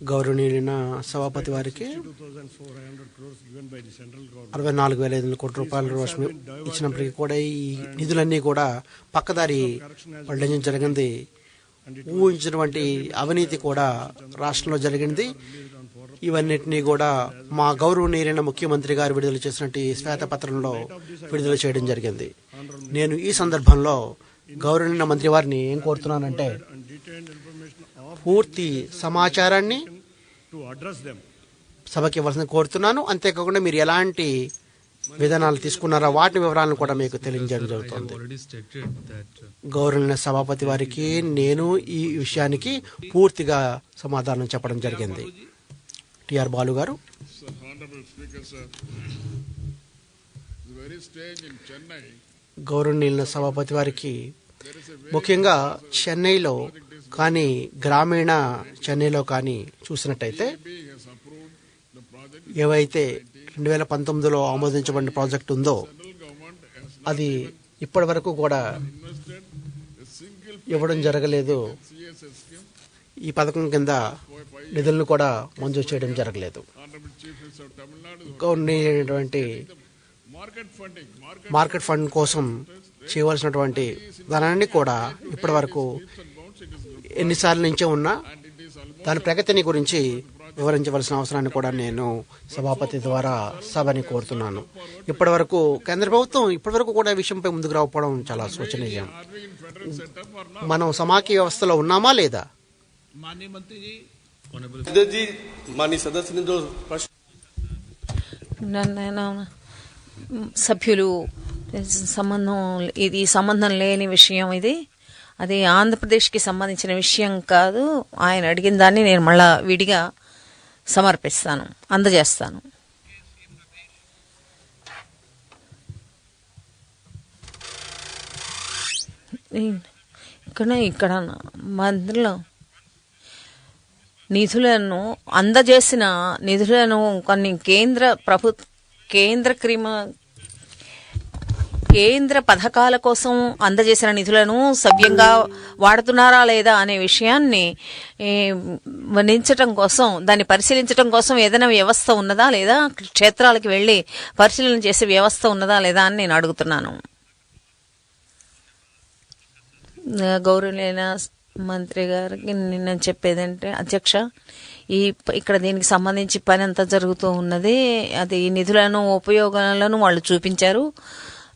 గౌరవనీయులైన సభాపతి వారికి 64,500 కోట్ల రూపాయలు ఇచ్చినప్పటికీ కూడా ఈ నిధులన్నీ కూడా పక్కదారి పడడం జరిగింది. ఊహించినటువంటి అవినీతి కూడా రాష్ట్రంలో జరిగింది. ఇవన్నిటినీ కూడా మా గౌరవనీయులైన ముఖ్యమంత్రి గారు విడుదల చేసినట్టు శ్వేతపత్రంలో విడుదల చేయడం జరిగింది. నేను ఈ సందర్భంలో గౌరవనీయ మంత్రి వారిని ఏం కోరుతున్నానంటే పూర్తి సమాచారాన్ని సభకి ఇవ్వాల్సిన కోరుతున్నాను. అంతేకాకుండా మీరు ఎలాంటి విధానాలు తీసుకున్నారో వాటి వివరాలను కూడా మీకు తెలియజేయడం జరుగుతుంది. గౌరవనీయ సభాపతి వారికి నేను ఈ విషయానికి పూర్తిగా సమాధానం చెప్పడం జరిగింది. టిఆర్ బాలు గారు. గౌరవనీయుల సభాపతి వారికి ముఖ్యంగా చెన్నైలో కానీ గ్రామీణ చెన్నైలో కానీ చూసినట్టయితే ఏవైతే 2019లో ఆమోదించబడిన ప్రాజెక్టు ఉందో అది ఇప్పటి వరకు కూడా ఇవ్వడం జరగలేదు. ఈ పథకం కింద నిధులను కూడా మంజూరు చేయడం జరగలేదు. గవర్నమెంట్ మార్కెట్ ఫండ్ కోసం చేయవలసినటువంటి ధనాన్ని కూడా ఇప్పటి వరకు ఎన్నిసార్లు నుంచే ఉన్నా దాని ప్రగతిని గురించి వివరించవలసిన అవసరాన్ని కూడా నేను సభాపతి ద్వారా సభని కోరుతున్నాను. ఇప్పటి వరకు కేంద్ర ప్రభుత్వం ఇప్పటి వరకు కూడా విషయంపై ముందుకు రాకపోవడం చాలా శోచనీయం. మనం సమాఖ్య వ్యవస్థలో ఉన్నామా లేదా? సభ్యులు సంబంధం లేని విషయం ఇది. అది ఆంధ్రప్రదేశ్కి సంబంధించిన విషయం కాదు. ఆయన అడిగిన దాన్ని నేను మళ్ళా విడిగా సమర్పిస్తాను, అందజేస్తాను. ఇక్కడ మంత్రులు నిధులను అందజేసిన నిధులను కొన్ని కేంద్ర పథకాల కోసం అందజేసిన నిధులను సవ్యంగా వాడుతున్నారా లేదా అనే విషయాన్ని వర్ణించటం కోసం, దాన్ని పరిశీలించడం కోసం ఏదైనా వ్యవస్థ ఉన్నదా లేదా, క్షేత్రాలకు వెళ్ళి పరిశీలన చేసే వ్యవస్థ ఉన్నదా లేదా అని నేను అడుగుతున్నాను. గౌరవనీయ మంత్రి గారికి నేను చెప్పేదంటే, అధ్యక్ష, ఇక్కడ దీనికి సంబంధించి పని అంతా జరుగుతూ ఉన్నది. అది నిధులను ఉపయోగాలను వాళ్ళు చూపించారు.